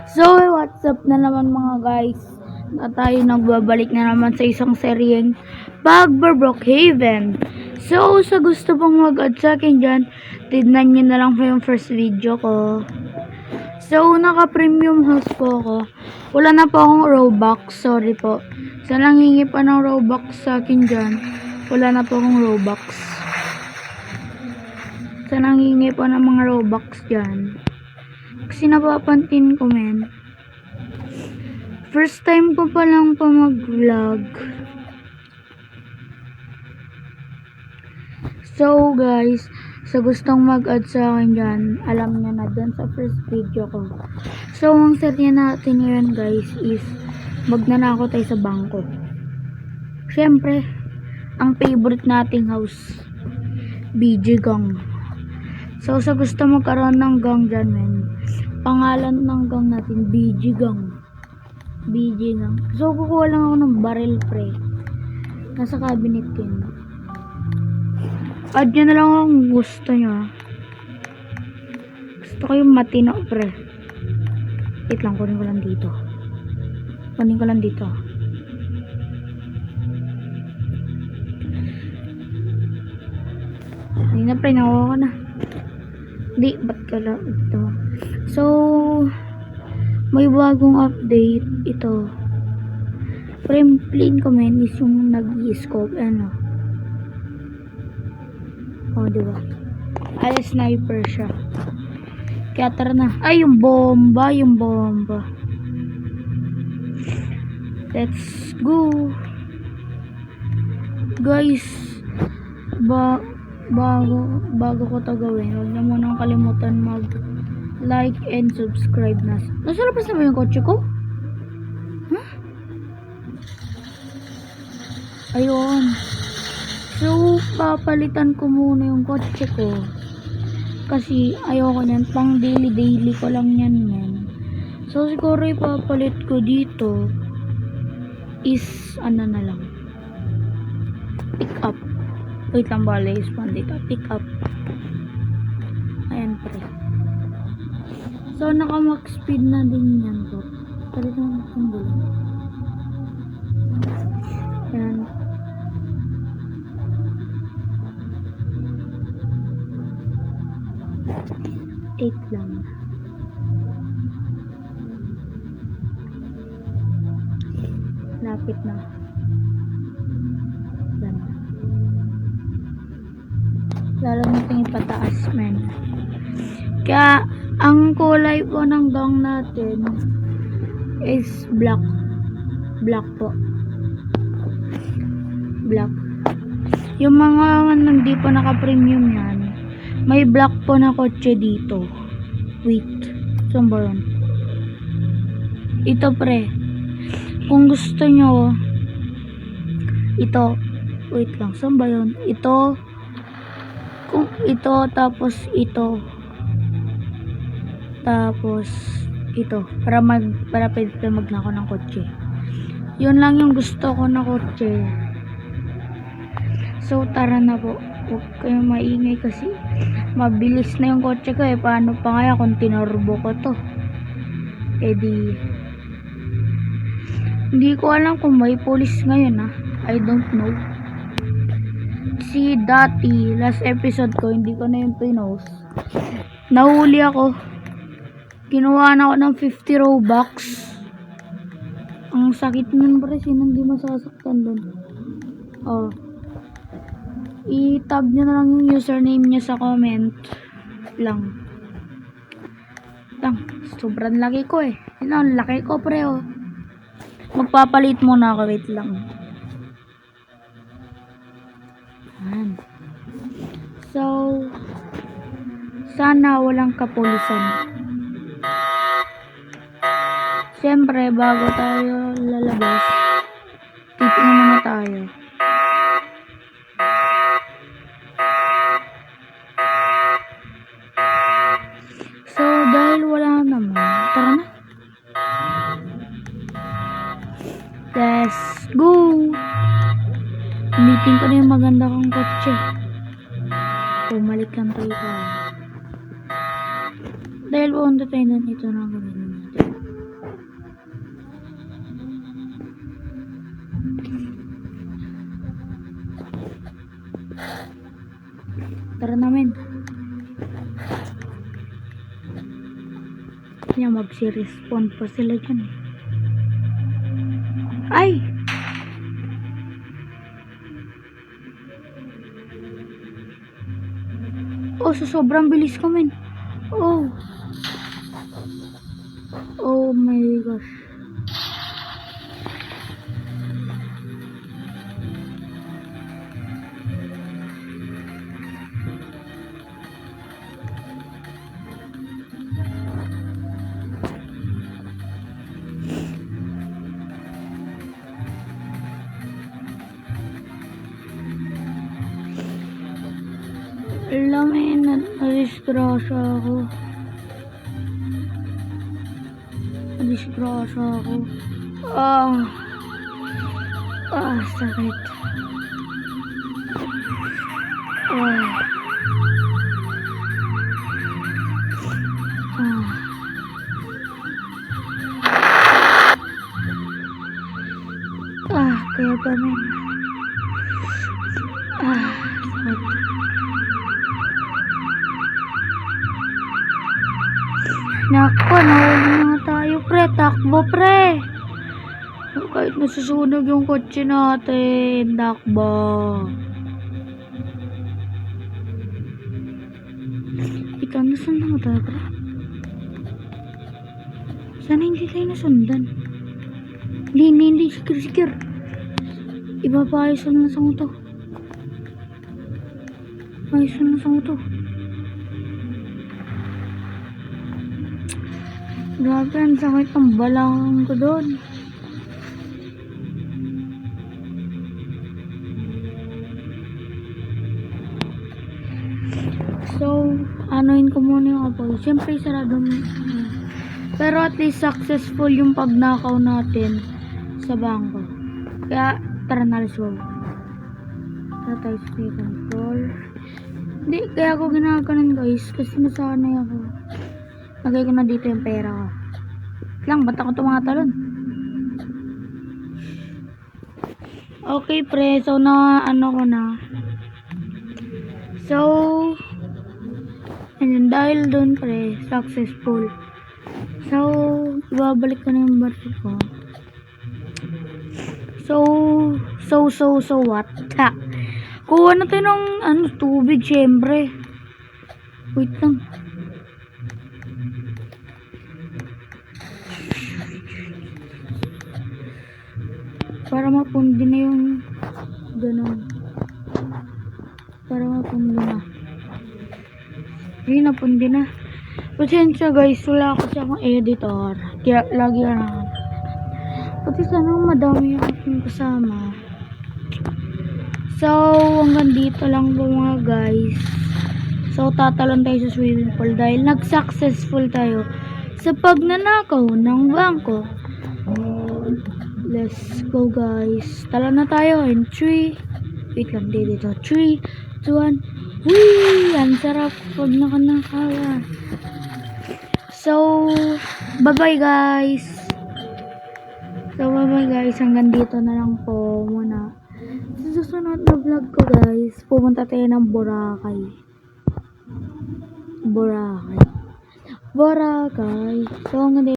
So, what's up na naman mga guys? Na tayo nagbabalik na naman sa isang seryeng Brookhaven. So, sa gusto pong mag-add sa akin dyan, tignan nyo na lang po yung first video ko. So, naka-premium house po ako. Wala na po akong Robux, sorry po. Sa nangingi pa ng Robux sa akin dyan, wala na po akong Robux. Sa nangingi pa ng mga Robux dyan. Kasi napapantin ko, men. First time ko pa lang po mag-vlog. So, guys, sa gustong mag-add sa akin dyan, alam nyo na dun sa first video ko. So, ang serye natin ngayon, guys, is magnanakaw tayo sa bangko. Siyempre, ang favorite nating house, BG Gang. So, sa gusto magkaroon ng gang dyan, men, pangalan ng gang natin, BG Gang. BG Gang. So, kukuha lang ako ng barrel, pre. Nasa cabinet yun. Add nyo na lang kung gusto nyo, ha. Gusto ko yung matino, pre. Wait lang, kunin ko lang dito. Kunin ko lang dito. Hindi na, pre. Nakuha ko na. Di, ba't ka lang ito? So, may bagong update. Ito. Plain comment is yung nag-i-scope. Ano? O, diba? Ay, sniper siya. Kaya tara na. Ay, yung bomba. Yung bomba. Let's go. Guys, bago ko to gawin, huwag na munang kalimutan mag-like and subscribe na. Nasa labas na ba yung kotse ko? Huh? Ayun. So, papalitan ko muna yung kotse ko. Kasi ayoko niyan. Pang daily ko lang yan, men. So, siguro ipapalit ko dito is, ano na lang. Pick up. Wait lang ba, spawn dito. Pick up. Ayan, pre. So, naka-max speed na din yan po. Talaga ang gulo. Ayan. Eight lang. Lapit na. Yan. Lalo natin ipataas, men. Kaya, ang kulay po ng gang natin is black. Black po. Black. Yung mga hindi po naka-premium yan, may black po na kotse dito. Wait. Saan ba yun? Ito, pre. Kung gusto nyo, ito. Wait lang. Saan ba yun? Ito. Kung ito, tapos ito. Tapos ito. Para pwede magnakaw ng kotse. Yun lang yung gusto ko na kotse. So, tara na po. Huwag kayong maingay kasi mabilis na yung kotse ko eh. Paano pa kaya kung tinorbo ko to? Eh di, hindi ko alam kung may police ngayon, ha. I don't know. Si dati, last episode ko, hindi ko na yung pinost. Nahuli ako. Kinuha na ako ng 50 Robux. Ang sakit nun, pre. Sino hindi masasaktan dun? Oh. I-tag nyo na lang yung username niya sa comment lang. Sobrang laki ko eh. Ang laki ko, pre, oh. Magpapalit muna ako. Wait lang. Ayan. So, sana walang kapulisan. Siyempre, bago tayo lalabas, titingnan muna tayo. So, dahil wala naman, tara na. Let's go! Meeting ko na yung maganda kong kotse. Pumalik lang tayo. Dahil pumunta tayo na ito na gawin natin. Kaya magsi-respond pa sila dyan. Ay! Oh, so sobrang bilis ko, men. Oh. Oh my gosh. Alam mo yun, nadisgrasya ako. Nadisgrasya ako. Sakit. Kaya pa men. Sakit. Nako, nahuli na tayo, pre. Takbo, pre. Kahit nasusunog yung kotse natin. Takbo. Ito, nasundan mo tayo, pre? Sana hindi tayo nasundan. Hindi. Sikir. Ipapaayos na sa to. Ayos na sa to. Grabe, ang sakit ng balakang ko doon. So, anuin ko muna yung apoy. Siyempre, sarado mo. Pero at least successful yung pagnakaw natin sa bangko. Kaya, tara na, let's go. Tara tayo sa control. Hindi, kaya ako ginaganon guys. Kasi nasanay ako. Lagay ko na dito yung pera ko. Lang, ba't ako tumatalon? Okay, pre. So, ano ko na. So, ayun, dahil doon, pre, successful. So, ibabalik ko na yung baril ko. So, what? Ha! Kuha na tayo ng, tubig, syempre. Wait lang. Para mapundi na yung ganun. Para mapundi na. Ayun, napundi na. Pasensya guys, wala ako siyang editor. Kaya lagi na. Pati sana madami yung aking kasama. So, hanggang dito lang po mga guys. So, tatalon tayo sa swimming pool dahil nag-successful tayo sa pagnanakaw ng bangko. Let's go guys. Talon na tayo in 3. Wait lang, dito. 3, 2, 1. Whee! Ang sarap pag nakanakawa. So, bye-bye guys. Hanggang dito na lang po muna. Sa susunod na vlog ko guys, pumunta tayo ng Boracay. So, hanggang dito.